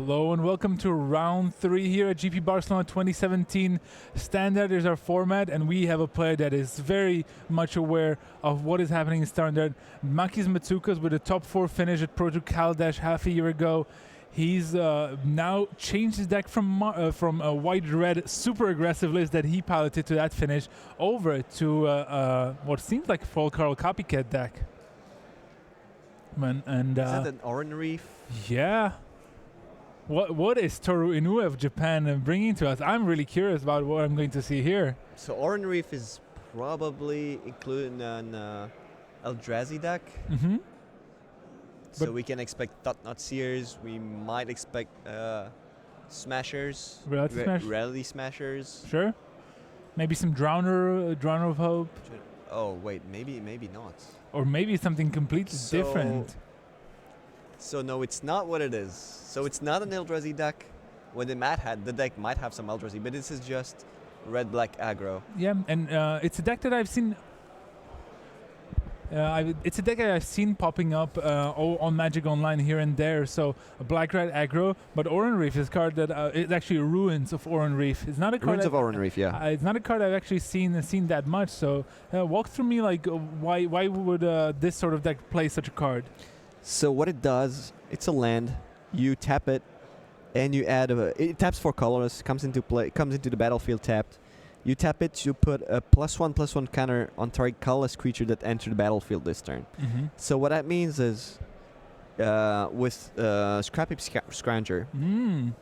Hello and welcome to round 3 here at GP Barcelona 2017. Standard is our format, and we have a player that is very much aware of what is happening in Standard. Makis Matsukas with a top 4 finish at Pro 2 Caldash half a year ago. He's now changed his deck from a white-red super aggressive list that he piloted to that finish over to what seems like a full Carl copycat deck. And is that an Orange Reef? Yeah. What is Toru Inoue of Japan bringing to us? I'm really curious about what I'm going to see here. So Orange Reef is probably included in an Eldrazi deck. Mm-hmm. So we can expect Thought-Knot Seers. We might expect Smashers. Reality Smashers. Sure. Maybe some Drowner of Hope. Oh wait, maybe not. Or maybe something completely different. So no, it's not what it is. So it's not an Eldrazi deck. When the deck might have some Eldrazi, but this is just red-black aggro. Yeah, and it's a deck that I've seen. It's a deck that I've seen popping up on Magic Online here and there. So a black-red aggro, but Orange Reef is a card that is actually Ruins of Orange Reef. It's not a card. Ruins of Orange Reef, yeah. It's not a card I've actually seen that much. So walk through me why would this sort of deck play such a card? So what it does, it's a land. You tap it, and you add it taps 4 colors. Comes into the battlefield tapped. You tap it, you put a +1/+1 counter on target colorless creature that entered the battlefield this turn. Mm-hmm. So what that means is, with Scrappy Scrounger,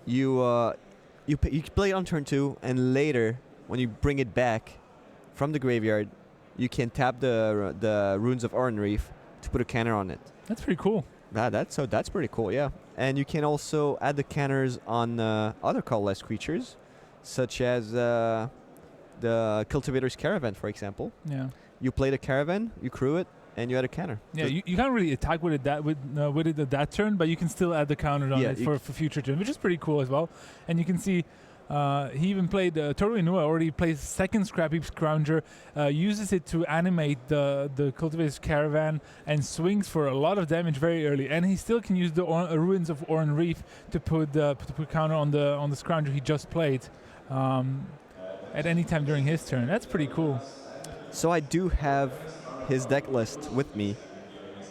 you play it on turn 2, and later when you bring it back from the graveyard, you can tap the Runes of Orange Reef to put a counter on it. That's pretty cool. That's pretty cool, yeah. And you can also add the counters on other colorless creatures, such as the Cultivator's Caravan, for example. Yeah. You play the Caravan, you crew it, and you add a counter. Yeah, you can't really attack with it that turn, but you can still add the counter on it for future turn, which is pretty cool as well. And you can see he even played Toru Inoue already plays second Scrappy Scrounger, uses it to animate the Cultivator's Caravan and swings for a lot of damage very early. And he still can use the Ruins of Orange Reef to put counter on the Scrounger he just played. At any time during his turn. That's pretty cool. So I do have his deck list with me,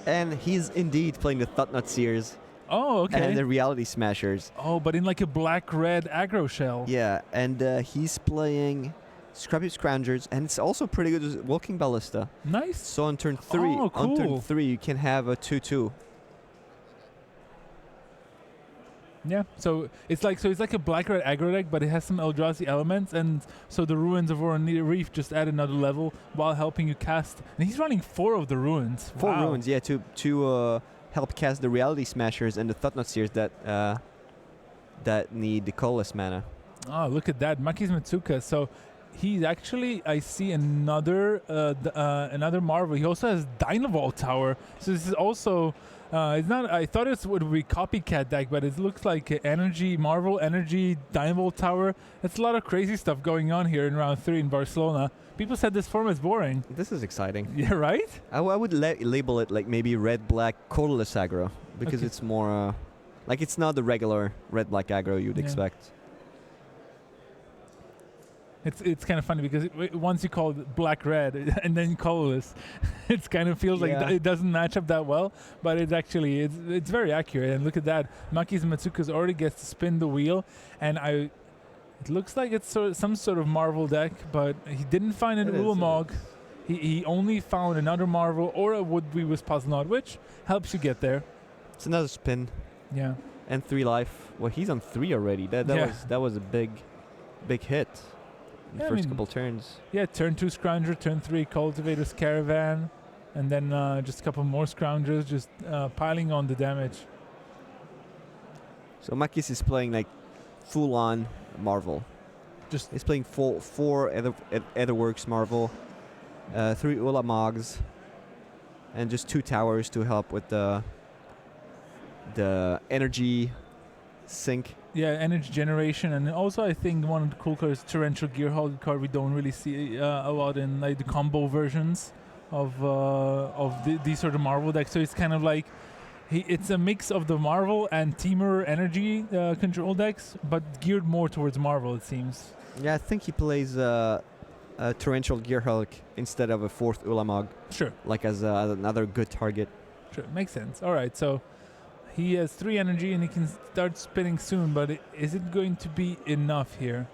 and he's indeed playing the Thought-Knot Seers. Oh, okay. And the Reality Smashers. Oh, but in like a black-red aggro shell. Yeah, and he's playing Scrappy Scroungers, and it's also pretty good as Walking Ballista. Nice. So on turn 3, you can have a 2/2. Yeah, so it's like a black-red aggro deck, but it has some Eldrazi elements, and so the Ruins of Orange Reef just add another level while helping you cast. And he's running 4 of the Ruins. 4 Ruins, yeah, to help cast the Reality Smashers and the Thought-Knot Seers that need the colorless mana. Oh, look at that, Makis Matsuka. So he's actually, I see another Marvel. He also has Dynavolt Tower. So this is also. It's not. I thought it would be copycat deck, but it looks like Marvel Energy, Dynavolt Tower. That's a lot of crazy stuff going on here in round 3 in Barcelona. People said this format is boring. This is exciting. Yeah, right? I would label it like maybe red-black colorless aggro, because it's more like it's not the regular red-black aggro you'd expect. It's kind of funny because once you call it black-red and then colorless, it kind of feels like it doesn't match up that well. But it's very accurate. And look at that, Makis Matsukas already gets to spin the wheel, and it looks like it's some sort of Marvel deck, but he didn't find an Ulamog. He only found another Marvel or a Would-Be with Puzzle-Knot, which helps you get there. It's another spin. Yeah. And 3 life. Well, he's on 3 already. That was a big hit. First couple turns. Yeah, turn 2 Scrounger, turn 3 Cultivator's Caravan, and then just a couple more Scroungers, just piling on the damage. So Makis is playing like full-on Marvel. He's playing 4 Etherworks Marvel, 3 Ulamogs, and just 2 towers to help with the energy sink. Yeah, energy generation, and also I think one of the cool cards is Torrential Gearhulk, card we don't really see a lot in like the combo versions of these sort of Marvel decks. So it's kind of like It's a mix of the Marvel and Teamer energy control decks, but geared more towards Marvel, it seems. Yeah, I think he plays a Torrential Gearhulk instead of a 4th Ulamog. Sure. Like as another good target. Sure, makes sense. All right, so he has 3 energy and he can start spinning soon, but is it going to be enough here?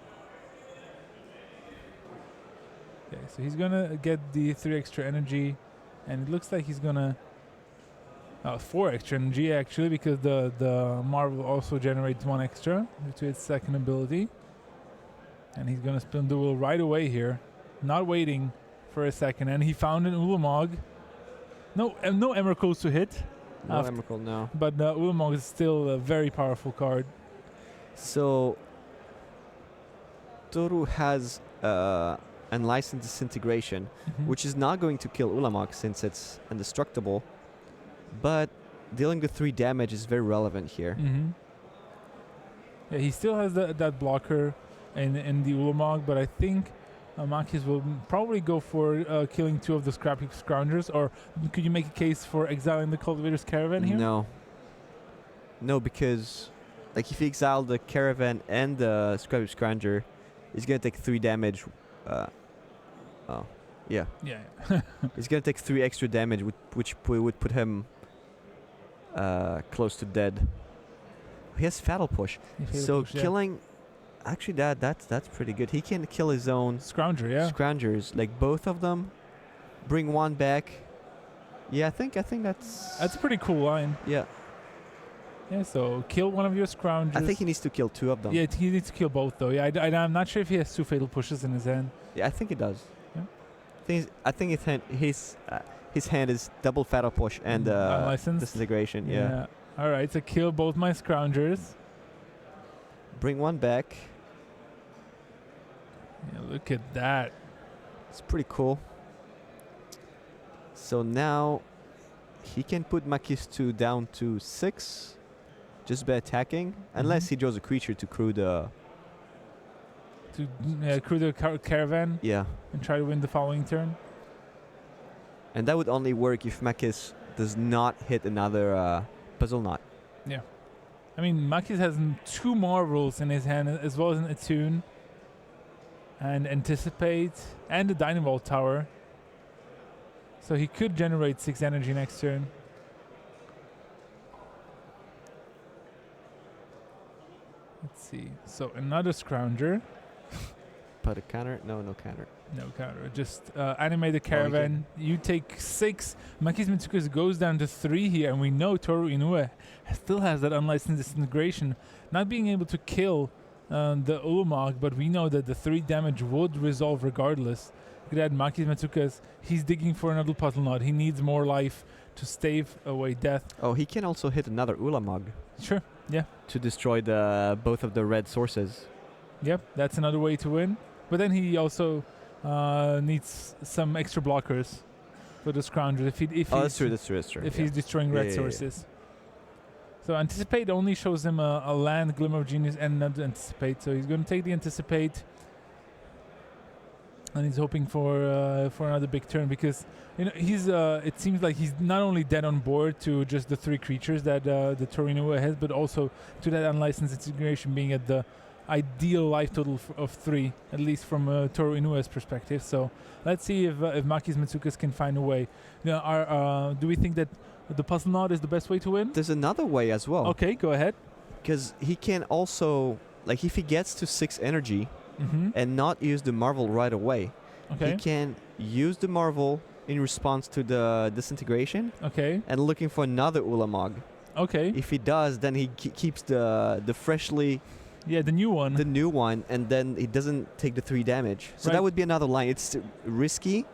Okay, so he's going to get the 3 extra energy, and it looks like he's going to... 4 extra energy, actually, because the Marvel also generates 1 extra due to its second ability. And he's going to spin the wheel right away here, not waiting for a second. And he found an Ulamog. No Emrakul to hit. No Emrakul, no. But Ulamog is still a very powerful card. So, Toru has Unlicensed Disintegration, which is not going to kill Ulamog since it's indestructible. But dealing the 3 damage is very relevant here. Yeah, he still has that blocker in the Ulamog, but I think Makis will probably go for killing 2 of the Scrap Heap Scroungers. Or could you make a case for exiling the Cultivator's Caravan here? No, because like if he exiled the Caravan and the Scrap Heap Scrounger, he's gonna take 3 damage. Yeah. He's gonna take 3 extra damage, which would put him close to dead. He has Fatal Push, so killing. Actually, that's pretty good. He can kill his own Scrounger, Scroungers, like both of them. Bring 1 back. Yeah, I think that's a pretty cool line. Yeah. Yeah, so kill 1 of your Scroungers. I think he needs to kill 2 of them. Yeah, he needs to kill both though. Yeah, I'm not sure if he has 2 Fatal Pushes in his hand. Yeah, I think he does. Yeah. I think his hand is double Fatal Push and Disintegration. Yeah. All right, so kill both my Scroungers. Bring 1 back. Yeah, look at that. It's pretty cool. So now he can put Makis 2 down to 6 just by attacking, unless he draws a creature to crew the... Caravan? Yeah. And try to win the following turn? And that would only work if Makis does not hit another Puzzle Knot. Yeah. I mean, Makis has 2 Marvels in his hand, as well as an Attune, and Anticipate, and the Dynavolt Tower. So he could generate 6 energy next turn. Let's see. So another Scrounger. Put a counter? No counter. No counter. Just animate the Caravan. You take 6. Makis Mitsukas goes down to 3 here, and we know Toru Inoue still has that unlicensed disintegration. Not being able to kill the Ulamog, but we know that the 3 damage would resolve regardless. Look at that, Makis Mitsukas. He's digging for another Puzzle Knot. He needs more life to stave away death. Oh, he can also hit another Ulamog. Sure, yeah. To destroy both of the red sources. Yep, that's another way to win. But then he also needs some extra blockers for the Scrounger. That's true. If he's destroying red sources. So Anticipate only shows him a land, Glimmer of Genius, and another Anticipate. So he's going to take the Anticipate. And he's hoping for another big turn, because he's it seems like he's not only dead on board to just the 3 creatures that the Toru Inoue has, but also to that unlicensed integration being at the ideal life total of 3, at least from Toru Inoue's perspective. So let's see if Makis Mitsukas can find a way. Do we think that the Puzzle Knot is the best way to win? There's another way as well. Okay, go ahead. Because he can also, like, if he gets to 6 energy and not use the Marvel right away, he can use the Marvel in response to the disintegration and looking for another Ulamog. If he does, then he keeps the freshly... Yeah, the new one. The new one, and then it doesn't take the 3 damage. So that would be another line. It's risky,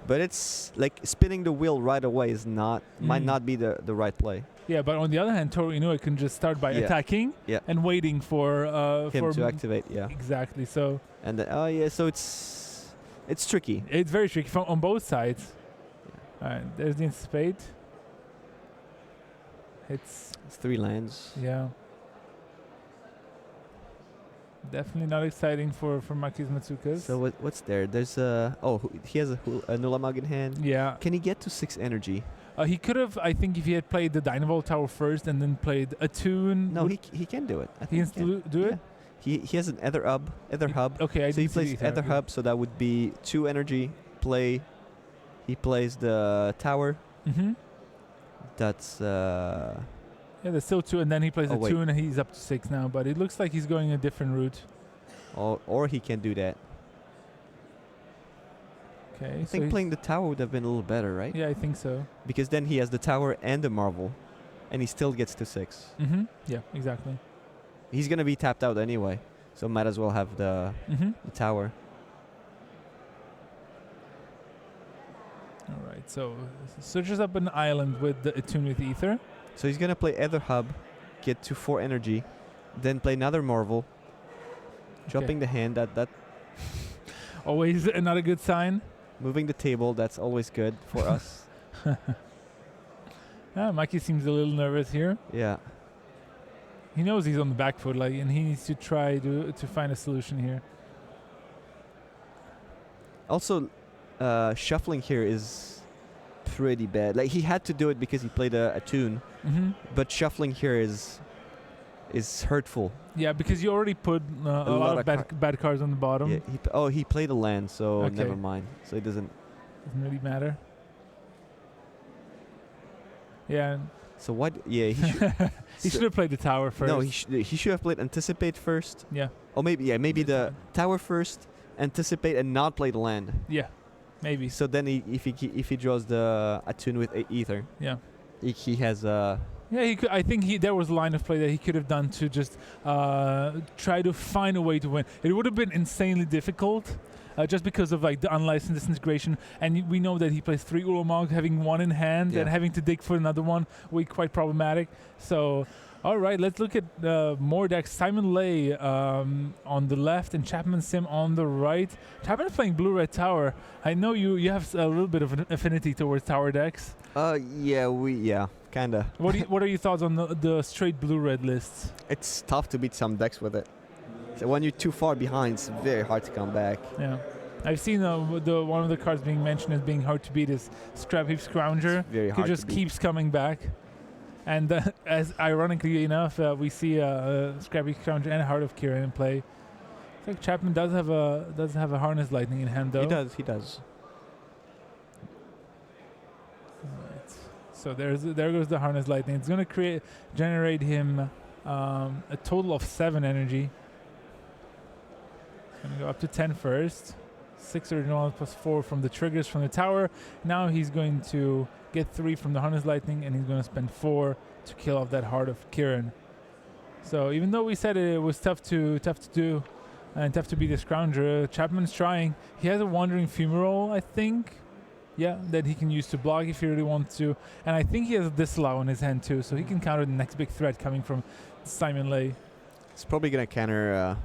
but it's like spinning the wheel right away is might not be the right play. Yeah, but on the other hand, Toru Inoue can just start by attacking and waiting for him to activate. Yeah, exactly. So and so it's tricky. It's very tricky on both sides. All right, there's the Anticipate. It's 3 lands. Yeah. Definitely not exciting for Makis Mitsukas. So what's there? There's he has a Ulamog in hand. Yeah. Can he get to 6 energy? He could have, I think, if he had played the Dynavolt Tower first and then played a tune. No, he can do it. I He think can do it? He has an Ether hub. Okay, So he plays Ether hub, so that would be 2 energy. He plays the tower. Mm-hmm. That's Yeah, there's still 2, and then he plays a tune, and he's up to 6 now. But it looks like he's going a different route. Or he can do that. Okay. I think playing the tower would have been a little better, right? Yeah, I think so. Because then he has the tower and the marvel, and he still gets to 6. Mm-hmm. Yeah, exactly. He's gonna be tapped out anyway, so might as well have the tower. All right, so searches up an island with the Attune with Ether. So he's gonna play Ether Hub, get to 4 energy, then play another marvel, dropping the hand. That always not a good sign. Moving the table, that's always good for us. Makis seems a little nervous here. Yeah. He knows he's on the back foot, and he needs to try to find a solution here. Also, shuffling here is pretty bad. Like, he had to do it because he played a tune, but shuffling here is hurtful. Yeah, because you already put a lot of bad cards on the bottom. Yeah, he played a land, so never mind. So it doesn't really matter. Yeah. So what? Yeah, he should have played the tower first. No, he should have played anticipate first. Yeah. Or maybe the tower first, anticipate, and not play the land. Yeah, maybe. So then if he draws the Attune with Ether, he has Yeah, he could. I think there was a line of play that he could have done to just try to find a way to win. It would have been insanely difficult, just because of the unlicensed disintegration. And we know that he plays 3 Ulamog, having 1 in hand and having to dig for another one will be quite problematic. So, all right, let's look at more decks. Simon Lay on the left and Chapman Sim on the right. Chapman is playing Blue-Red Tower. I know you have a little bit of an affinity towards tower decks. Kinda. What are your thoughts on the straight blue-red lists? It's tough to beat some decks with it. So when you're too far behind, it's very hard to come back. Yeah, I've seen one of the cards being mentioned as being hard to beat is Scrap Heap Scrounger. It's very hard He just to beat. keeps coming back, and as ironically enough, we see Scrap Heap Scrounger and Heart of Kiran in play. I think Chapman does have a Harness Lightning in hand though. He does. So there goes the Harness Lightning. It's going to generate him a total of 7 energy. It's going to go up to 10 first. 6 original plus 4 from the triggers from the tower. Now he's going to get 3 from the Harness Lightning, and he's going to spend 4 to kill off that Heart of Kiran. So even though we said it was tough to do and tough to beat the Scrounger, Chapman's trying. He has a Wandering Fumarole, I think. Yeah, that he can use to block if he really wants to. And I think he has a Disallow in his hand too, so he can counter the next big threat coming from Simon Lay. It's probably going to counter a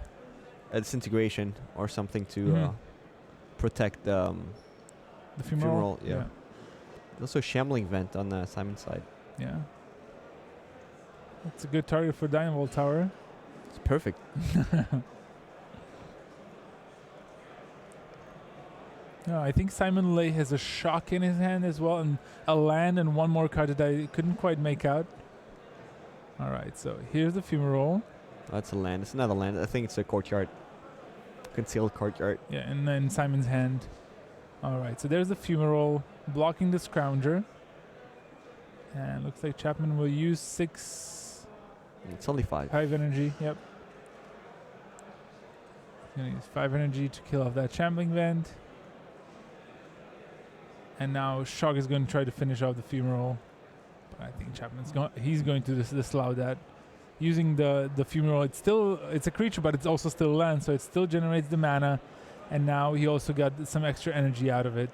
Disintegration or something to protect the Fumarole. Yeah. Also Shambling Vent on Simon's side. Yeah. That's a good target for Dynavolt Tower. It's perfect. No, I think Simon Lay has a Shock in his hand as well, and a land and 1 more card that I couldn't quite make out. All right, so here's the Fumarole. That's a land. It's another land. I think it's a Courtyard. Concealed Courtyard. Yeah, and then Simon's hand. All right, so there's the Fumarole blocking the Scrounger. And looks like Chapman will use 6. It's only 5. 5 energy, yep. He's going to use 5 energy to kill off that Shambling Vent. And now Shock is going to try to finish off the Fumarole. But I think Chapman's going to disallow that. Using the Fumarole, it's a creature, but it's also still land, so it still generates the mana. And now he also got some extra energy out of it.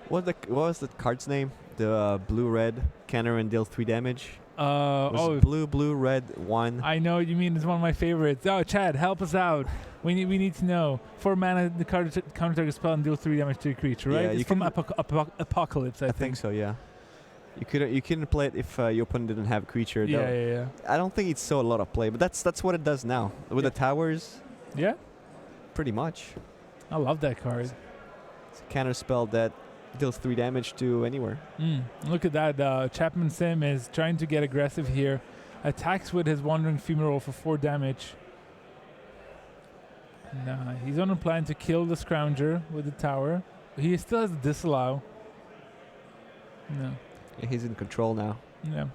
What was the card's name? The blue-red counter and deal 3 damage. Blue, red, 1. I know what you mean. It's one of my favorites. Oh, Chad, help us out. We need to know. 4 mana, the card counter target spell and deal 3 damage to a creature, right? Yeah, it's from Apocalypse, I think so. Yeah. You couldn't play it if your opponent didn't have a creature. Yeah. I don't think it's so a lot of play, but that's what it does now with the towers. Yeah. Pretty much. I love that card. It's a counter spell that deals 3 damage to anywhere. Look at that. Chapman Sim is trying to get aggressive here. Attacks with his Wandering Fumarole for 4 damage. Nah, he's on a plan to kill the Scrounger with the tower. He still has the disallow. No. Yeah, he's in control now. Yeah.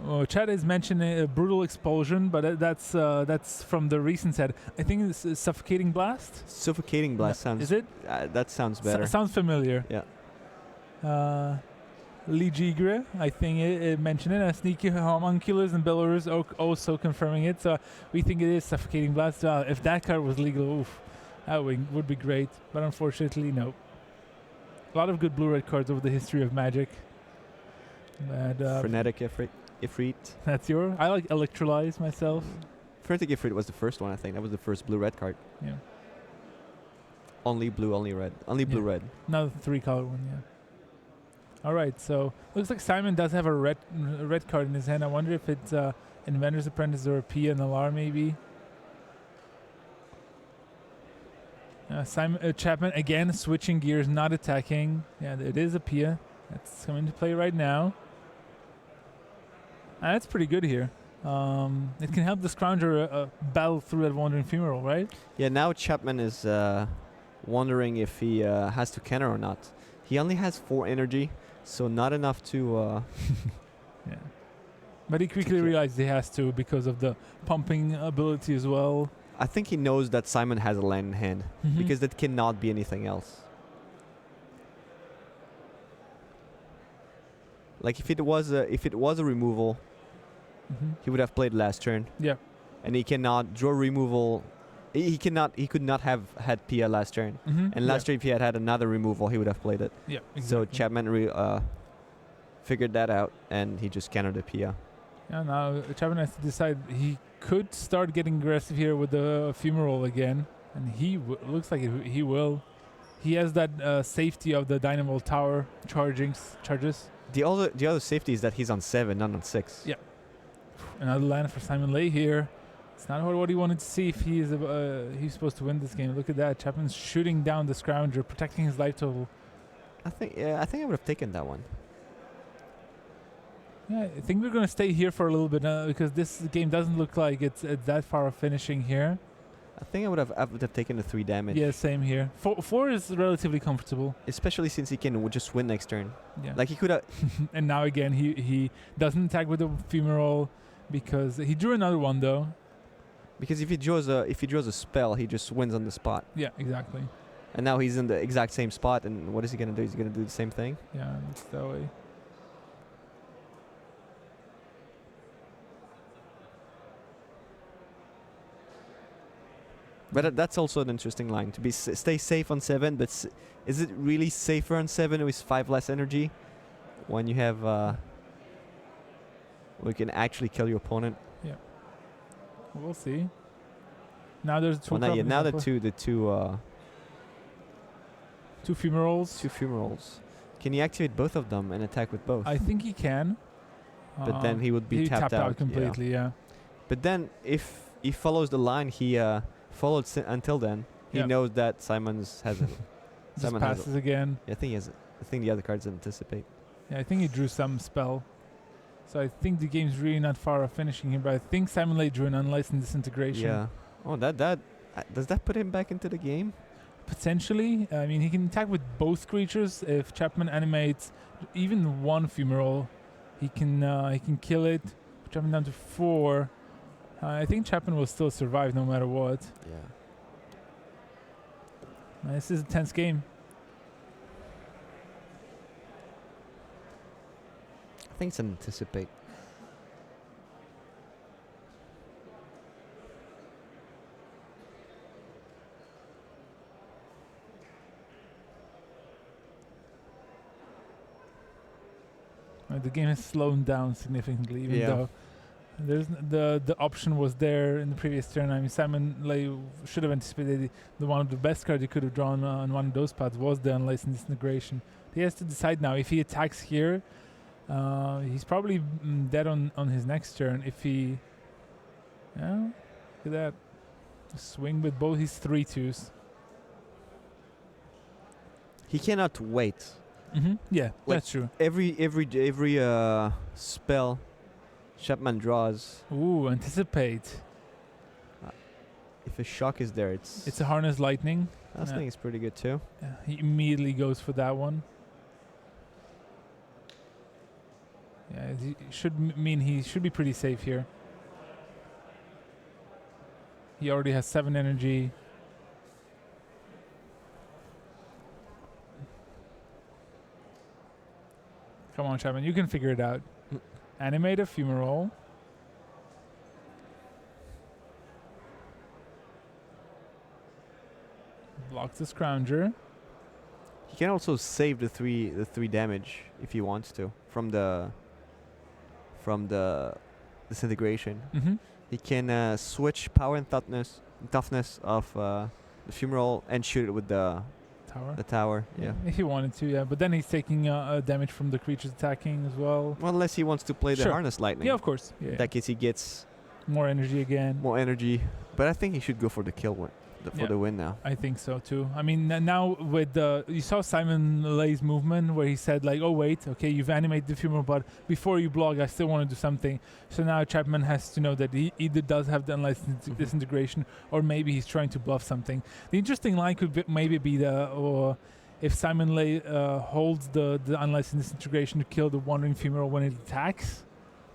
Oh, Chad is mentioning a brutal expulsion, but that's from the recent set. I think it's Suffocating Blast. Suffocating Blast sounds. Is it? That sounds better. Sounds familiar. Yeah. Ligigre, I think it mentioned it. Sneaky Homunculus and Belarus also confirming it. So we think it is Suffocating Blast. If that card was legal, oof, that would be great. But unfortunately, no. A lot of good blue-red cards over the history of Magic. But, Frenetic Ifrit. That's your. I like Electrolyze myself. Frenetic Ifrit was the first one, I think. That was the first blue-red card. Yeah. Only blue, only red. Only blue-red. Not the 3-color one, yeah. All right, so looks like Simon does have a red card in his hand. I wonder if it's Inventor's Apprentice or a Pia and Alar maybe. Chapman again switching gears, not attacking. Yeah, it is a Pia. That's coming to play right now. That's pretty good here. It can help the Scrounger battle through that Wandering Fumarole, right? Yeah, now Chapman is wondering if he has to counter or not. He only has 4 energy, so not enough to... Yeah. But he quickly realized he has to because of the pumping ability as well. I think he knows that Simon has a land in hand, because that cannot be anything else. Like if it was a removal, he would have played last turn. Yeah. And he cannot draw removal. He could not have had Pia last turn. And last turn if he had another removal, he would have played it. Yeah, exactly. So Chapman figured that out, and he just countered the Pia. Yeah, now Chapman has to decide. He could start getting aggressive here with the Fumarole again, and he looks like he will. He has that safety of the Dynamo Tower charges. The other safety is that he's on 7, not on 6. Yeah. Another land for Simon Lay here. It's not what he wanted to see if he's supposed to win this game. Look at that. Chapman's shooting down the Scrounger, protecting his life total. I think I would have taken that one. Yeah, I think we're going to stay here for a little bit because this game doesn't look like it's that far of finishing here. I think I would have taken the 3 damage. Yeah, same here. 4 is relatively comfortable. Especially since he can just win next turn. Yeah. Like he could have... And now again, he doesn't attack with the Fumarole because he drew another one though. Because if he draws a spell, he just wins on the spot. Yeah, exactly. And now he's in the exact same spot, and what is he going to do? He's going to do the same thing? Yeah, it's that way. But that's also an interesting line, to be stay safe on 7, but is it really safer on 7 with 5 less energy when you have we can actually kill your opponent? Yeah. We'll see. Now there's 2 now the two Fumaroles. 2 Fumaroles. Can he activate both of them and attack with both? I think he can. But then he would be tapped out completely, yeah. But then if he follows the line he followed until then, he knows that Simon's has it. Simon passes again. Yeah, I think the other cards anticipate. Yeah, I think he drew some spell. So I think the game's really not far off finishing here, but I think Simon Lay drew an Unlicensed Disintegration. Yeah. Oh, that does that put him back into the game? Potentially. I mean, he can attack with both creatures. If Chapman animates even 1 Fumarole, he can kill it. Chapman down to 4. I think Chapman will still survive no matter what. Yeah. This is a tense game. I think it's an anticipate. The game has slowed down significantly, even though there's the option was there in the previous turn. I mean, Simon Lay should have anticipated the one of the best cards he could have drawn on one of those paths was the Unlicensed Disintegration. He has to decide now if he attacks here. He's probably dead on his next turn. If he, look at that, swing with both his 3/2s. He cannot wait Yeah, Like that's true. Every spell Chapman draws. Ooh, anticipate. If a shock is there, it's a harness lightning. I think it's pretty good too. Yeah, he immediately goes for that one. Yeah, he should mean he should be pretty safe here. He already has 7 energy. Come on, Chapman, you can figure it out. Animate a fumarole. Blocks the Scrounger. He can also save the three damage if he wants to from the disintegration. He can switch power and toughness of the fumarole and shoot it with the tower. Yeah. If he wanted to, yeah. But then he's taking damage from the creatures attacking as well. Well, unless he wants to play the harness lightning. Yeah, of course. Yeah, in that case, he gets more energy again. More energy. But I think he should go for the kill one. For the win now. I think so too. I mean, now with you saw Simon Lay's movement where he said like, "Oh wait, okay, you've animated the fumarole, but before you block, I still want to do something." So now Chapman has to know that he either does have the unlicensed disintegration, or maybe he's trying to bluff something. The interesting line could maybe be if Simon Lay holds the unlicensed disintegration to kill the wandering fumarole when it attacks.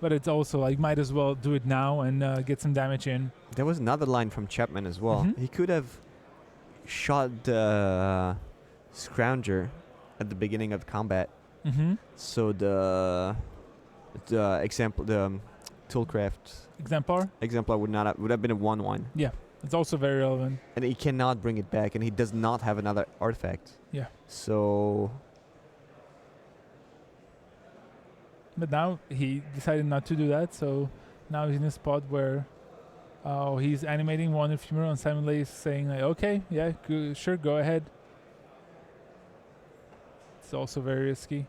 But it's also like might as well do it now and get some damage in. There was another line from Chapman as well. He could have shot the Scrounger at the beginning of combat. So the Toolcraft exemplar would have been a 1/1. Yeah, it's also very relevant. And he cannot bring it back, and he does not have another artifact. Yeah. So. But now he decided not to do that, so now he's in a spot where he's animating one fumarole, and Simon Lay is saying like, okay, yeah, sure, go ahead. It's also very risky.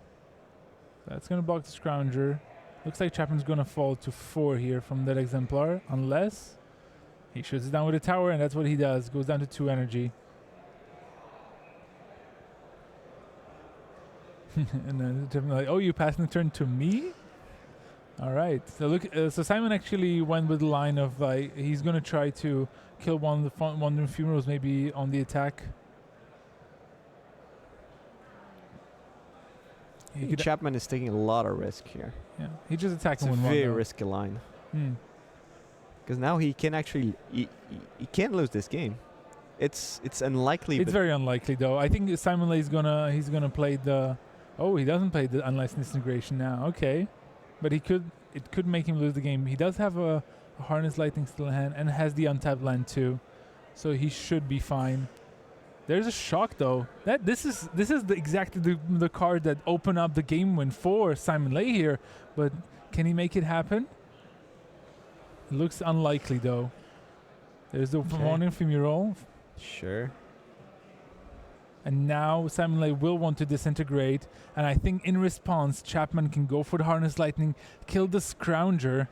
That's going to block the Scrounger. Looks like Chapman's going to fall to 4 here from that exemplar, unless he shuts it down with a tower, and that's what he does. Goes down to 2 energy. And then Chapman like, oh, you passing the turn to me? All right. So look, so Simon actually went with the line of like he's going to try to kill one of the wandering fumaroles maybe on the attack. Chapman is taking a lot of risk here. Yeah, he just attacked him with 1. It's a very though. risky line. Because now he can actually he can't lose this game. It's unlikely. It's very unlikely though. I think Simon Lay he's gonna play the. Oh, he doesn't play the unlicensed disintegration now. Okay, but it could make him lose the game. He does have a harness lightning still in hand and has the untapped land too, so he should be fine. There's a shock though. This is exactly the card that opened up the game win for Simon Lay here, but can he make it happen? It looks unlikely though. There's the wandering fumarole. Sure. And now Simon Lay will want to disintegrate, and I think in response Chapman can go for the harness lightning, kill the Scrounger,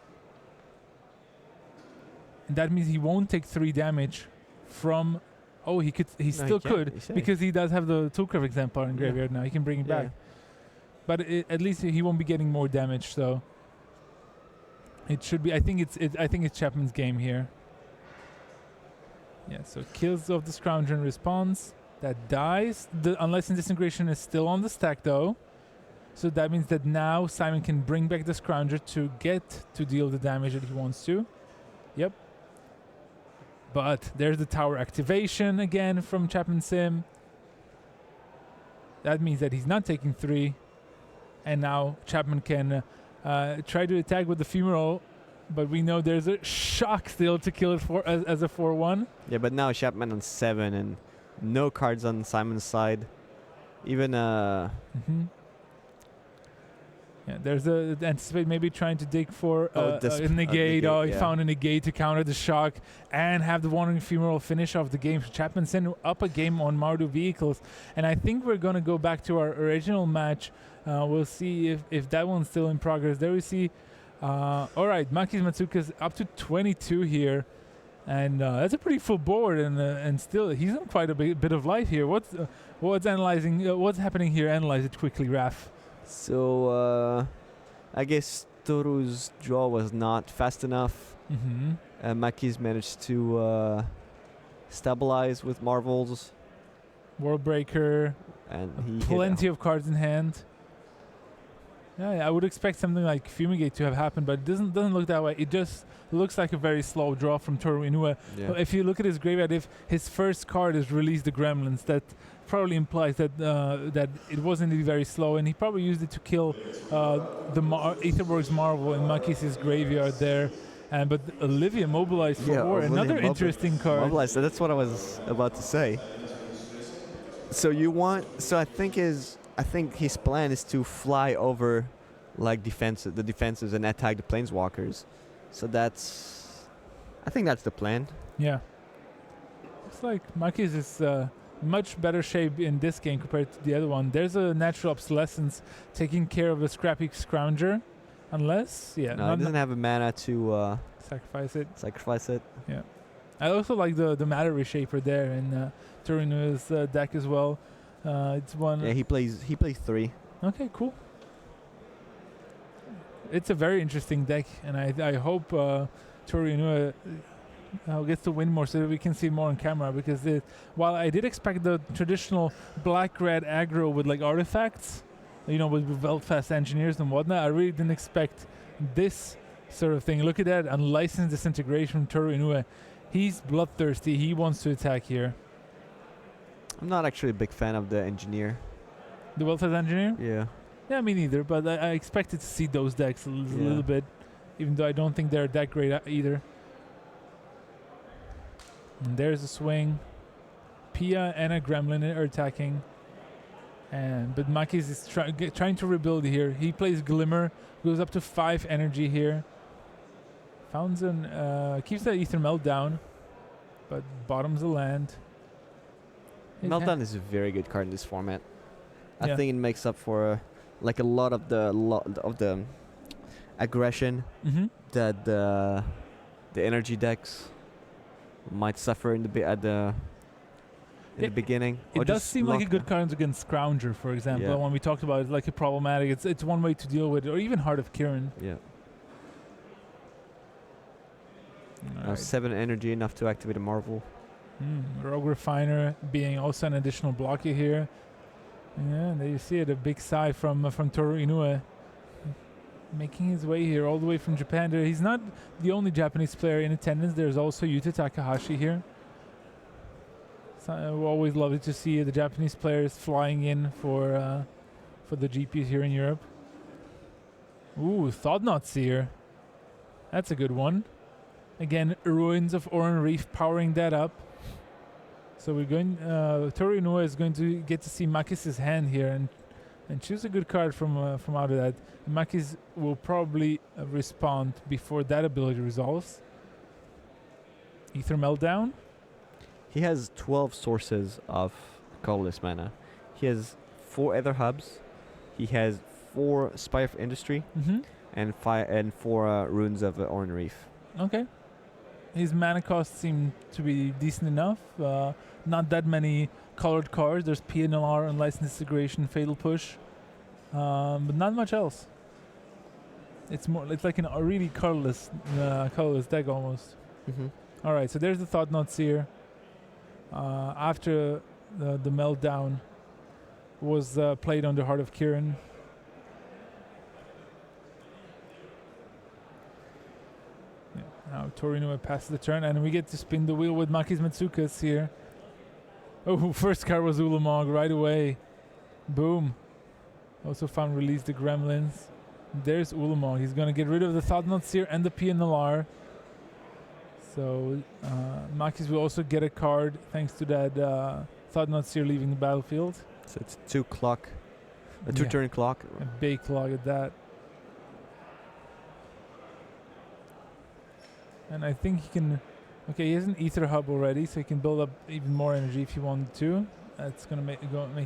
and that means he won't take 3 damage from. Oh, he still could because he does have the Toolcraft exemplar in graveyard now. He can bring it back, but at least he won't be getting more damage. So it should be. I think it's Chapman's game here. Yeah. So kills of the Scrounger in response. That dies. The unlicensed disintegration is still on the stack though. So that means that now Simon can bring back the Scrounger to get to deal the damage that he wants to. Yep. But there's the tower activation again from Chapman Sim. That means that he's not taking 3. And now Chapman can try to attack with the fumarole. But we know there's a shock still to kill it as a 4/1. Yeah, but now Chapman on 7 and no cards on Simon's side. Even Yeah, there's a anticipate maybe trying to dig for a negate. He found a negate to counter the shock and have the wandering fumarole finish off the game. So Chapman sent up a game on Mardu vehicles, and I think we're gonna go back to our original match. We'll see if that one's still in progress. There we see. All right, Makis Matsuka's up to 22 here. And that's a pretty full board, and still he's on quite a bit of life here. What's analyzing? What's happening here? Analyze it quickly, Raf. So I guess Toru's draw was not fast enough. Makis managed to stabilize with marvels. World Breaker, and he plenty of cards in hand. Yeah, I would expect something like Fumigate to have happened, but it doesn't look that way. It just looks like a very slow draw from Toru Inoue. Yeah. If you look at his graveyard, if his first card is Release the Gremlins, that probably implies that that it was indeed very slow, and he probably used it to kill the Aetherborg's Marvel in Makis' graveyard there. But Olivia mobilized for war, another interesting card. Mobilized, so that's what I was about to say. So I think his plan is to fly over like the defenses and attack the planeswalkers. So I think that's the plan. Yeah. Looks like Makis is much better shape in this game compared to the other one. There's a natural obsolescence taking care of the Scrappy Scrounger. Unless, no, it doesn't have a mana to sacrifice it. Yeah. I also like the Matter Reshaper there in Toru Inoue's deck as well. It's one. Yeah, he plays 3. Okay, cool. It's a very interesting deck, and I hope Toru Inoue gets to win more so that we can see more on camera. Because while I did expect the traditional black-red aggro with like artifacts, with Veltfast engineers and whatnot, I really didn't expect this sort of thing. Look at that, Unlicensed Disintegration from Toru Inoue. He's bloodthirsty. He wants to attack here. I'm not actually a big fan of the engineer. The Veltfast engineer? Yeah. Yeah, me neither, but I expected to see those decks a little bit, even though I don't think they're that great either. And there's a swing. Pia and a Gremlin are attacking. But Makis is trying to rebuild here. He plays Glimmer, goes up to 5 energy here. Keeps the Ether Meltdown, but bottoms the land. Meltdown is a very good card in this format. I think it makes up for a lot of the aggression that the energy decks might suffer in the beginning. It does seem like a good card against Scrounger, for example. Yeah. When we talked about it, like a problematic, it's one way to deal with it, or even Heart of Kirin. Yeah. Right. 7 energy, enough to activate a Marvel. Rogue Refiner being also an additional blocker here. Yeah, there you see it, a big sigh from Toru Inoue. Making his way here all the way from Japan. He's not the only Japanese player in attendance. There's also Yuta Takahashi here. So we always love it to see the Japanese players flying in for the GPs here in Europe. Ooh, Thought-Knot Seer. That's a good one. Again, Ruins of Oran Reef powering that up. So we're going. Toru Inoue is going to get to see Makis' hand here and choose a good card from out of that. Makis will probably respond before that ability resolves. Ether Meltdown. He has 12 sources of colorless mana. He has 4 Ether Hubs. He has 4 Spire of Industry and 4 Runes of Oran Reef. Okay. His mana costs seem to be decent enough. Not that many colored cards. There's PNLR, Unlicensed Disintegration, Fatal Push, but not much else. It's like a really colorless deck almost. All right, so there's the Thought-Knot Seer. After the Meltdown was played on the Heart of Kirin. Now Toru Inoue passes the turn, and we get to spin the wheel with Makis Matsukas here. Oh, first card was Ulamog right away. Boom. Also found Release the Gremlins. There's Ulamog. He's going to get rid of the Thought-Knot Seer and the PNLR. So Makis will also get a card thanks to that Thought-Knot Seer leaving the battlefield. So it's 2 turn clock. A big clock at that. And I think he can... Okay, he has an Ether Hub already, so he can build up even more energy if he wanted to. That's going to make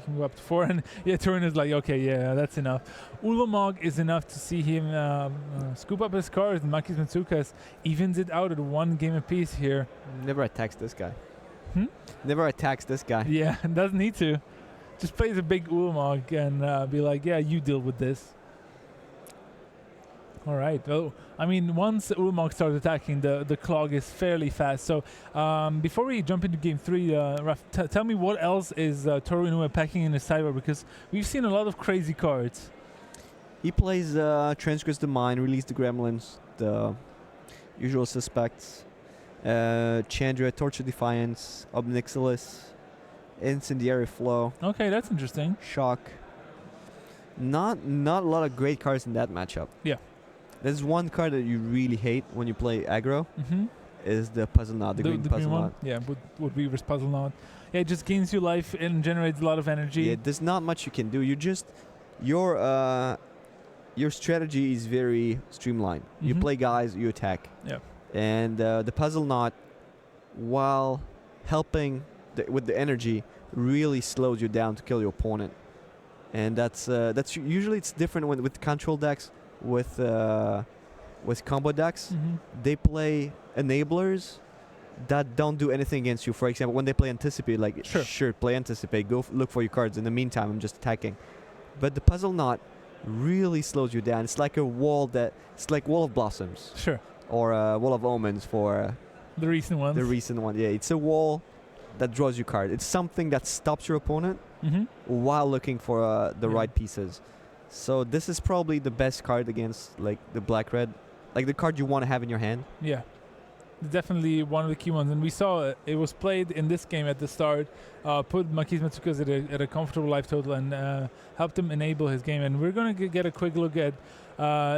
him go up to 4. And yeah, Turin is like, okay, yeah, that's enough. Ulamog is enough to see him scoop up his cards. And Makis Matsukas evens it out at 1 game apiece here. Never attacks this guy. Never attacks this guy. Yeah, doesn't need to. Just plays a big Ulamog and be like, yeah, you deal with this. All right. Well, I mean, once Ulamog starts attacking, the clog is fairly fast. So before we jump into game 3, Raf, tell me what else is Toru Inoue packing in his sideboard, because we've seen a lot of crazy cards. He plays Transgress the Mind, Release the Gremlins, the usual suspects, Chandra, Torture Defiance, Obnixilis, Incendiary Flow. Okay, that's interesting. Shock. Not a lot of great cards in that matchup. Yeah. There's one card that you really hate when you play aggro, is the Puzzle Knot, the green Puzzle Knot. Yeah, with Weaver's Puzzle Knot. Yeah, it just gains you life and generates a lot of energy. Yeah, there's not much you can do. You just, your strategy is very streamlined. You play guys, you attack. Yeah. And the Puzzle Knot, while helping with the energy, really slows you down to kill your opponent. And that's usually it's different with control decks. With combo decks, they play enablers that don't do anything against you. For example, when they play Anticipate, like sure play Anticipate, go look for your cards. In the meantime, I'm just attacking. But the Puzzle Knot really slows you down. It's like a wall it's like Wall of Blossoms. Sure. Or Wall of Omens for the recent ones. The recent one, yeah. It's a wall that draws you cards. It's something that stops your opponent while looking for the right pieces. So this is probably the best card against like the black-red, like the card you want to have in your hand. Yeah. Definitely one of the key ones. And we saw it was played in this game at the start, put Makis Matsukas at a comfortable life total and helped him enable his game. And we're going to get a quick look at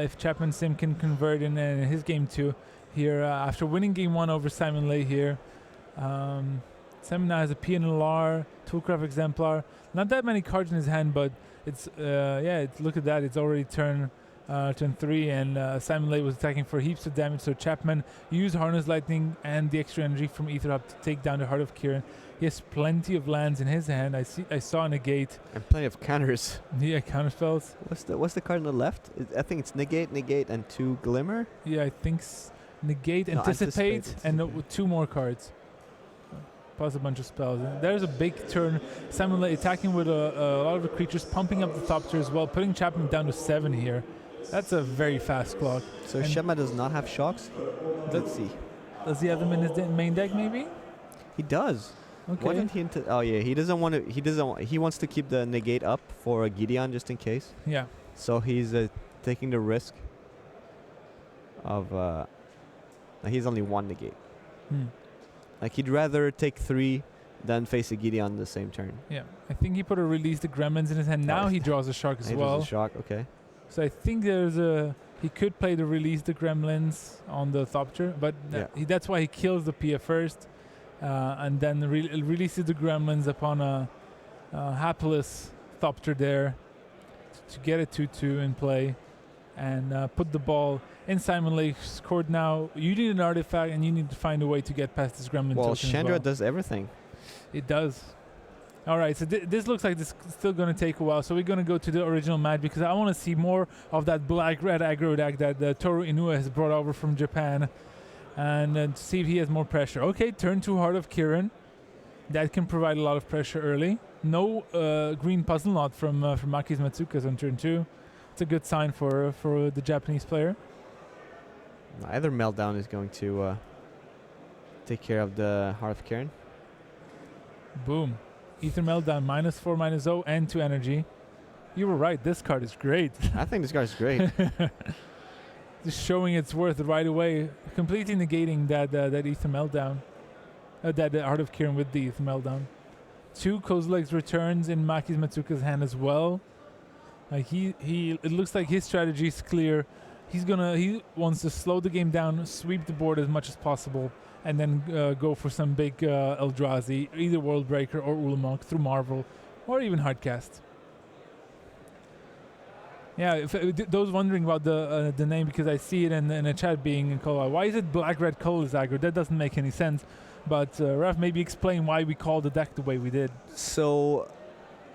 if Chapman Sim can convert in his game 2 here after winning game 1 over Simon Lay here. Simon now has a PNLR, Toolcraft Exemplar. Not that many cards in his hand, but it's look at that. It's already turn 3, and Simon Lay was attacking for heaps of damage. So Chapman used Harness Lightning and the extra energy from Ether Hub to take down the Heart of Kiran. He has plenty of lands in his hand. I saw Negate and plenty of counters. Yeah, counter spells. What's the card on the left? I think it's Negate, and 2 Glimmer. Yeah, I think Negate, Anticipate, and 2 more cards. Plus a bunch of spells. There's a big turn. Simon Lay attacking with a lot of the creatures, pumping up the top tier as well, putting Chapman down to 7 here. That's a very fast clock. So Chapman does not have shocks? Let's see. Does he have them in his main deck maybe? He does. Okay. Why didn't he oh yeah, he doesn't want to he wants to keep the negate up for Gideon just in case. Yeah. So he's taking the risk of he's only 1 negate. Like he'd rather take 3 than face a Gideon the same turn. Yeah, I think he put a Release the Gremlins in his hand. Now he draws a Shark as well. He draws a Shark, okay. So I think he could play the Release the Gremlins on the Thopter, but that's why he kills the PF first, and then releases the Gremlins upon a hapless Thopter there to get a 2/2 in play, and put the ball in Simon Lake's court. Now you need an artifact, and you need to find a way to get past this Gremlin. Well, Chandra does everything. It does. All right, so this looks like this is still going to take a while. So we're going to go to the original match because I want to see more of that black-red aggro deck that Toru Inoue has brought over from Japan, and see if he has more pressure. Okay, turn 2 Heart of Kiran. That can provide a lot of pressure early. No green Puzzle Knot from Makis Matsukas on turn 2. It's a good sign for the Japanese player. Either Meltdown is going to take care of the Heart of Kiran. Boom. Ether Meltdown, -4, -0, and 2 energy. You were right. This card is great. I think this card is great. Just showing its worth right away, completely negating that Ether Meltdown, that Heart of Kiran with the Ether Meltdown. 2 Kozilek's returns in Makis Matsuka's hand as well. Like it looks like his strategy is clear. He wants to slow the game down, sweep the board as much as possible, and then go for some big Eldrazi, either World Breaker or Ulamog through Marvel, or even Hardcast. Yeah, those wondering about the name, because I see it in a chat being called out. Why is it black-red colors aggro? That doesn't make any sense. But Raf, maybe explain why we called the deck the way we did. So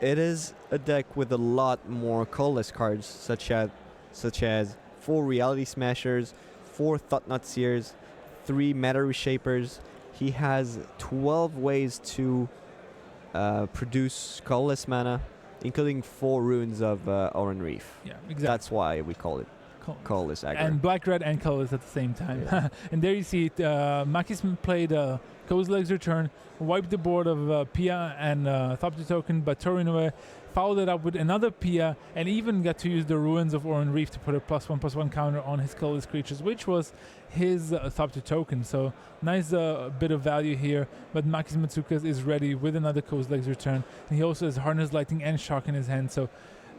it is a deck with a lot more colorless cards, such as 4 Reality Smashers, 4 Thought-Knot Seers, 3 Matter Reshapers. He has 12 ways to produce colorless mana, including 4 runes of Oran Reef. Yeah, exactly. That's why we call it colorless aggro. And black, red, and colorless at the same time. Yeah. And there you see it. Makis played Kozilek's Return, wiped the board of Pia and Thopter Token, but Toru Inoue followed it up with another Pia and even got to use the Ruins of Oran Reef to put a +1/+1 counter on his colorless creatures, which was his Thopter Token. So nice bit of value here. But Makis Mitsukas is ready with another Kozilek's Return. And he also has Harness Lightning and Shock in his hand. So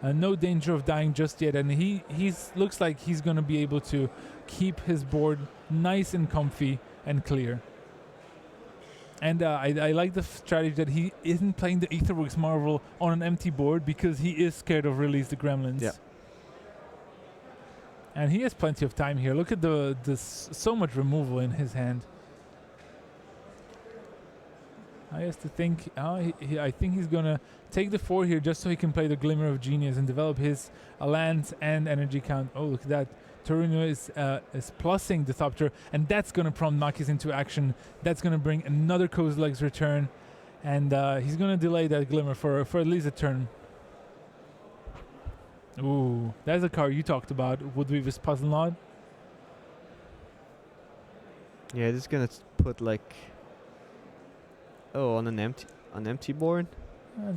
no danger of dying just yet, and he looks like he's going to be able to keep his board nice and comfy and clear. And I like the strategy that he isn't playing the Aetherworks Marvel on an empty board because he is scared of Release the Gremlins. Yeah. And he has plenty of time here. Look at so much removal in his hand. I have to think. I think he's gonna take the 4 here just so he can play the Glimmer of Genius and develop his lands and energy count. Oh, look at that! Toru Inoue is plussing the Thopter, and that's gonna prompt Makis into action. That's gonna bring another Kozilek's Return, and he's gonna delay that Glimmer for at least a turn. Ooh, that's a card you talked about. Woodweaver's Puzzle Knot. Yeah, this is gonna put like. Oh, on an empty board?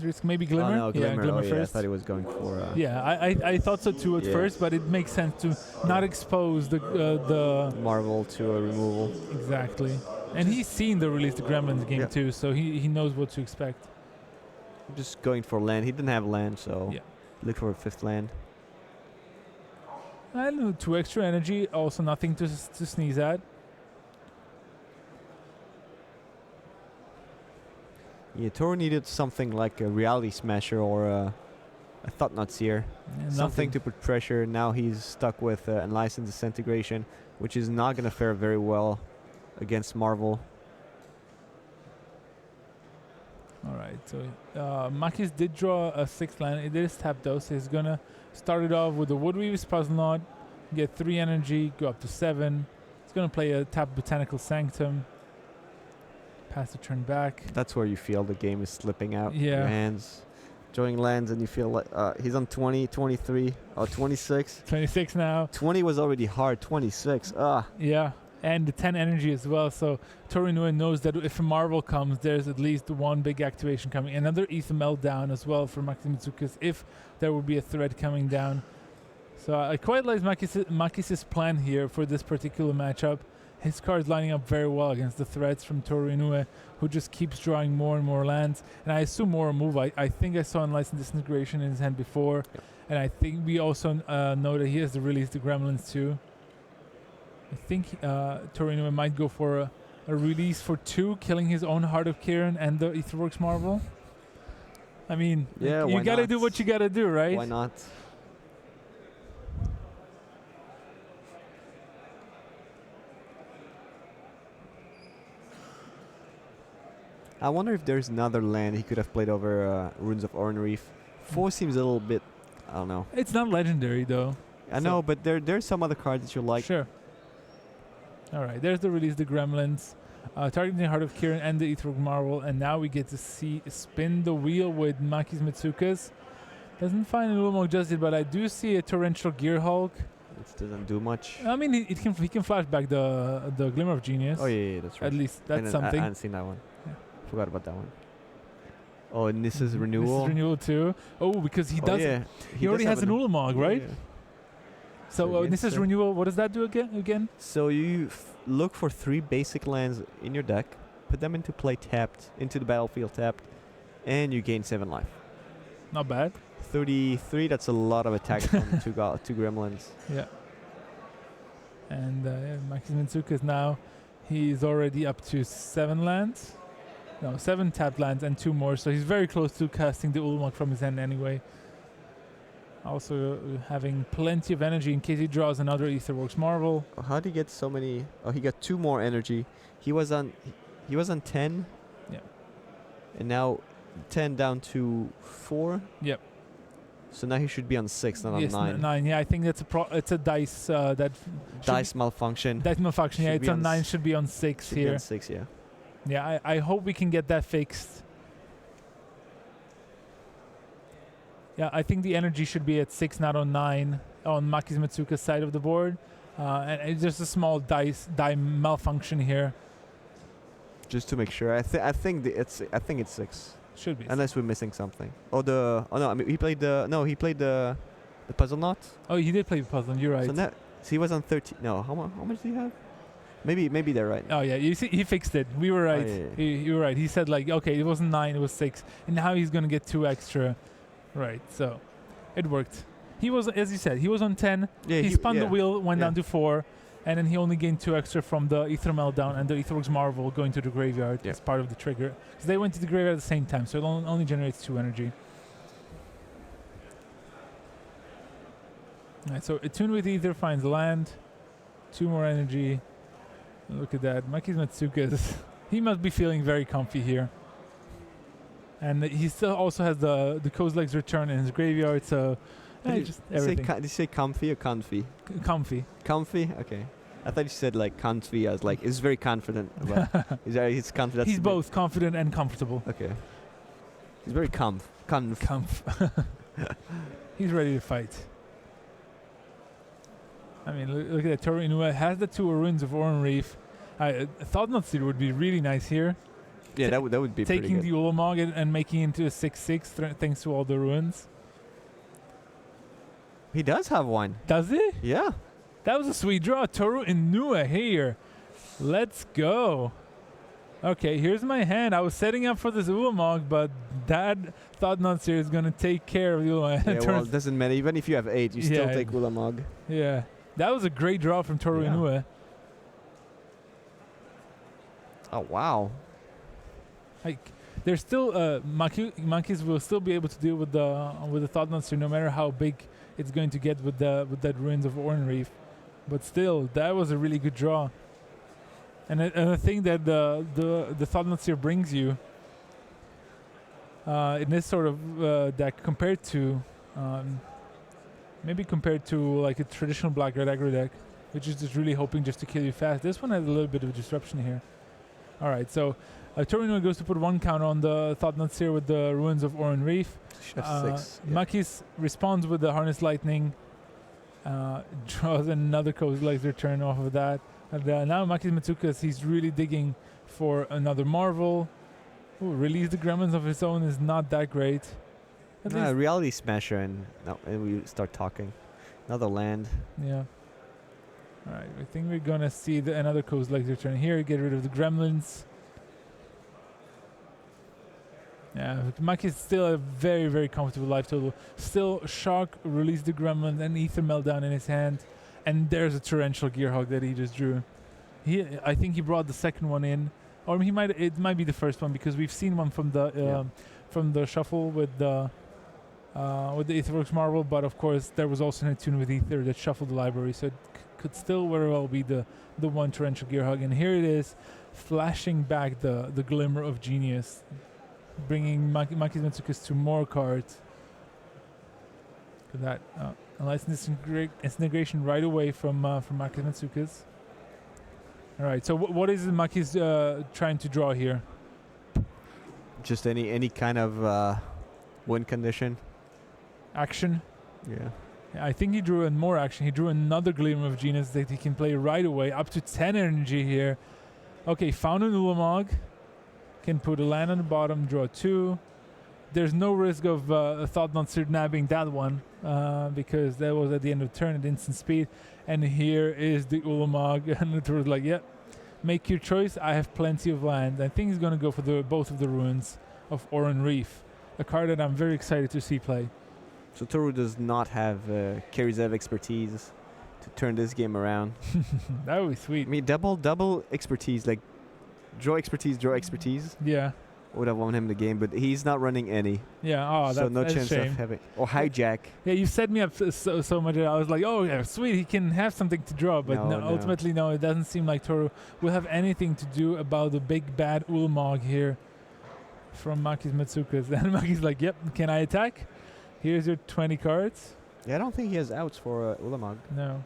Risk maybe Glimmer? Oh, no, Glimmer. Yeah, Glimmer yeah, first. I thought he was going for... yeah, I thought so too at first, but it makes sense to not expose the Marvel to a removal. Exactly. And he's seen the Release the Gremlins game too, so he knows what to expect. Just going for land. He didn't have land, so look for a 5th land. I don't know, 2 extra energy, also nothing to sneeze at. Yeah, Toru needed something like a Reality Smasher or a Thought-Knot Seer. Yeah, something to put pressure. Now he's stuck with Unlicensed Disintegration, which is not going to fare very well against Marvel. Alright, so Makis did draw a 6th land. It is tapped though, so he's going to start it off with the Woodweaver's Puzzle Knot, get 3 energy, go up to 7. He's going to play a tapped Botanical Sanctum. Pass the turn back. That's where you feel the game is slipping out your hands. Drawing lands and you feel like he's on 20, 23, 26. 26 now. 20 was already hard, 26. Yeah, and the 10 energy as well. So Toru Inoue knows that if a Marvel comes, there's at least 1 big activation coming. Another Ether Meltdown as well for Makis Mitsukas if there would be a threat coming down. So I quite like Makis' plan here for this particular matchup. His card's lining up very well against the threats from Toru Inoue, who just keeps drawing more and more lands. And I assume more move. I think I saw Unlicensed Disintegration in his hand before. Yep. And I think we also know that he has to release the Gremlins too. I think Toru Inoue might go for a release for 2, killing his own Heart of Kiran and the Aetherworks Marvel. I mean, you gotta do what you gotta do, right? Why not? I wonder if there's another land he could have played over Runes of Oran Reef. 4 seems a little bit, I don't know. It's not legendary though. I know, but there's some other cards that you like. Sure. Alright, there's the Release the Gremlins. Targeting the Heart of Kiran and the Aetherworks Marvel, and now we get to spin the wheel with Makis Mitsukas. Doesn't find an Ulamog just yet, but I do see a Torrential Gear Hulk. It doesn't do much. I mean, he can flash back the Glimmer of Genius. Oh yeah, that's right. At least that's something. I hadn't seen that one. Yeah. Forgot about that one. Oh, and this is Renewal. This is Renewal too. Oh, because he does. Yeah. He already has an Ulamog, right? Yeah. So this is Renewal. What does that do again? So you look for 3 basic lands in your deck, put them into play tapped, into the battlefield tapped, and you gain 7 life. Not bad. 33. That's a lot of attack from 2 gremlins. Yeah. And Makis Mitsukas now, he's already up to 7 lands. No, 7 tapped lands and 2 more. So he's very close to casting the Ulamog from his hand anyway. Also having plenty of energy in case he draws another Aetherworks Marvel. How did he get so many? Oh, he got 2 more energy. He was on He was on 10. Yeah. And now 10 down to 4. Yep. So now he should be on 6, not Yes, on 9. 9. Yeah, I think that's it's a dice that Dice malfunction. dice malfunction. Yeah, Should it's be on on 9. s- Should be on 6 Should be here. on 6, yeah. Yeah, I hope we can get that fixed. Yeah, I think the energy should be at 6, not on 9, on Makis Matsuka's side of the board. And it's just a small die malfunction here. Just to make sure. I think it's 6. Should be. Unless we're missing something. No, I mean he played the puzzle knot. Oh, he did play the puzzle. You're right. So he was on 13. No, how much do you have? Maybe they're right. Oh yeah, you see, he fixed it. We were right. yeah. You were right. He said like, okay, it wasn't 9, it was 6, and now he's gonna get 2 extra. Right. So, it worked. He was, as you said, he was on 10. Yeah, he spun the yeah. wheel, went Yeah. down to 4, and then he only gained 2 extra from the Ether Meltdown and the Aetherworks Marvel going to the graveyard Yeah. as part of the trigger. Because they went to the graveyard at the same time, so it only generates 2 energy. Alright, so Attune with Ether finds land, 2 more energy. Look at that, Makis Matsuka's. He must be feeling very comfy here. And he still also has the Kozilek's Return in his graveyard, so just everything. Did you say comfy or comfy? Comfy. Comfy? Okay. I thought you said like comfy. I was like, he's very confident. He's confident. He's both confident and comfortable. Okay. He's very comf. He's ready to fight. I mean, look at that. Toru Inoue has the 2 ruins of Oran Reef. I thought Natsir would be really nice here. Yeah, that would be pretty Taking good. the Ulamog and making it into a 6/6 thanks to all the ruins. He does have one. Does he? Yeah. That was a sweet draw. Toru Inoue here. Let's go. Okay, here's my hand. I was setting up for this Ulamog, but Dad thought Natsir is going to take care of the Ulamog. Yeah, well, it doesn't matter. Even if you have 8, you still take Ulamog. Yeah. That was a great draw from Toru Inoue. Oh, wow. Like, there's still Makis will still be able to deal with the Thought Monster no matter how big it's going to get with that Ruins of Oran Reef, but still that was a really good draw. And I think that the Thought Monster brings you in this sort of deck compared to maybe compared to like a traditional black red aggro deck, which is just really hoping just to kill you fast. This one has a little bit of disruption here. All right, so Toru Inoue goes to put 1 count on the Thought Seer with the Ruins of Oran Reef. F6. Makis responds with the Harness Lightning, draws another Kozilek's Return off of that. And now Makis Matsukas, he's really digging for another Marvel. Ooh, release the Gremlins of his own is not that great. Reality Smasher, and we start talking. Another land. Yeah. All right, I think we're gonna see another Kozilek's Return here. Get rid of the Gremlins. Yeah, Makis is still a very, very comfortable life total. Still Shock, release the Gremlin, and Ether Meltdown in his hand. And there's a Torrential Gearhog that he just drew. I think he brought the second one in. Or it might be the first one, because we've seen one from the shuffle with the Aetherworks Marvel, but of course there was also an Attune with Ether that shuffled the library, so it could still very well be the one Torrential Gearhog. And here it is, flashing back the Glimmer of Genius, bringing Makis Matsukas to more cards. Look at that. A nice disintegration right away from Makis Matsukas. All right, so what is Makis trying to draw here? Just any kind of win condition. Action? Yeah. I think he drew more action. He drew another Glimmer of Genius that he can play right away, up to 10 energy here. Okay, found an Ulamog. Can put a land on the bottom, draw 2. There's no risk of Thought Monster nabbing that one, because that was at the end of the turn at instant speed. And here is the Ulamog, and it was like, yeah, make your choice. I have plenty of land. I think he's going to go for both of the Ruins of Oran Reef, a card that I'm very excited to see play. So Toru does not have Karizev expertise to turn this game around. That would be sweet. I mean, double expertise, like draw expertise. Yeah. would have won him the game, but he's not running any. Yeah, oh, so no that's chance a shame. of having or hijack. Yeah, you set me up so much. I was like, oh yeah, sweet, he can have something to draw, but ultimately no, it doesn't seem like Toru will have anything to do about the big bad Ulamog here from Makis Matsukas. And Makis like, yep, can I attack? Here's your 20 cards. Yeah, I don't think he has outs for Ulamog. No.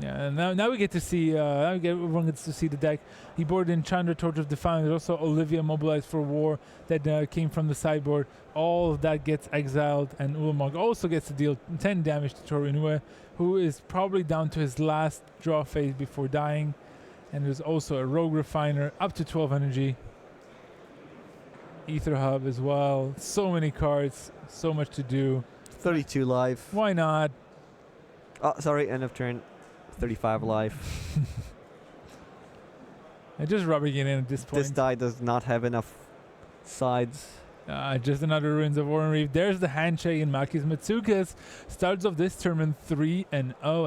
Yeah, and now we get to see. Everyone gets to see the deck. He boarded in Chandra, Torch of Defiance. There's also Olivia mobilized for war that came from the sideboard. All of that gets exiled, and Ulamog also gets to deal 10 damage to Toru Inoue, who is probably down to his last draw phase before dying. And there's also a Rogue Refiner up to 12 energy. Ether Hub as well. So many cards, so much to do. 32 life. Why not? Oh, sorry, end of turn. 35 life. And just rubbing it in at this point. This die does not have enough sides. Just another Ruins of Oran Reef. There's the handshake in Makis Matsukas. Starts off this tournament 3-0,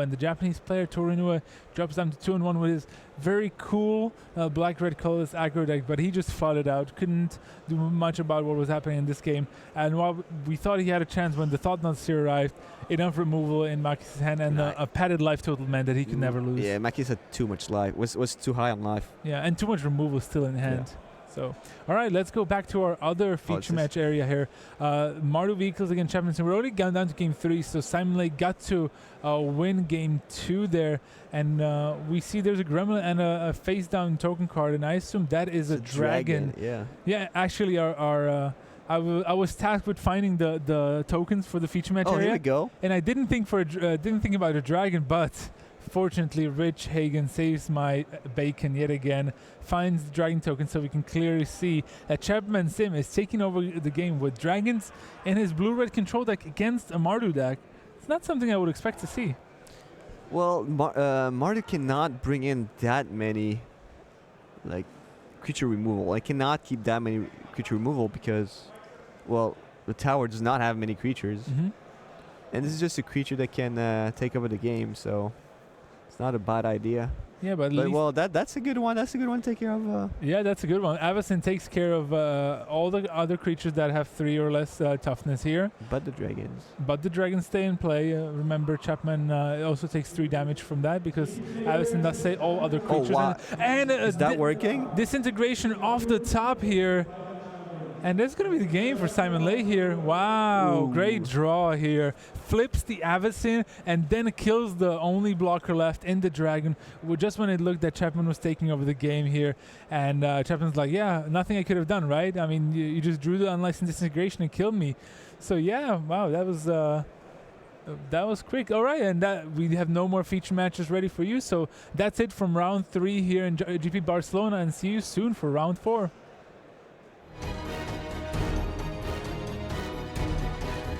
and the Japanese player Toru Inoue drops down to 2-1 with his very cool black-red colorless aggro deck, but he just fought it out. Couldn't do much about what was happening in this game. And while we thought he had a chance when the Thought Knot arrived, enough removal in Makis' hand and a padded life total meant that he could never lose. Yeah, Makis had too much life. Was too high on life. Yeah, and too much removal still in hand. Yeah. So, all right, let's go back to our other feature match area here. Mardu Vehicles against Chapman. So we're already gone down to game 3, so Simon Lake got to win game 2 there. And we see there's a Gremlin and a face-down token card, and I assume that is a dragon. Yeah. Yeah, actually, I was tasked with finding the tokens for the feature match area. Oh, here we go. And I didn't think about a dragon, but fortunately, Rich Hagen saves my bacon yet again, finds the dragon token so we can clearly see that Chapman Sim is taking over the game with dragons in his blue-red control deck against a Mardu deck. It's not something I would expect to see. Well, Mardu cannot bring in that many creature removal. I cannot keep that many creature removal because, well, the tower does not have many creatures. Mm-hmm. And this is just a creature that can take over the game, so not a bad idea. Yeah, but well, that's a good one. That's a good one to take care of. Yeah, that's a good one. Avacyn takes care of all the other creatures that have 3 or less toughness here. But the dragons. But the dragons stay in play. Remember, Chapman also takes 3 damage from that because Avacyn does say all other creatures. Oh, wow. And is that working? Disintegration off the top here. And that's going to be the game for Simon Lay here. Wow, great draw here. Flips the Avacyn and then kills the only blocker left in the dragon. Just when it looked that Chapman was taking over the game here. And Chapman's like, yeah, nothing I could have done, right? I mean, you just drew the unlicensed disintegration and killed me. So yeah, wow, that was quick. All right, and we have no more feature matches ready for you. So that's it from round 3 here in GP Barcelona, and see you soon for round 4.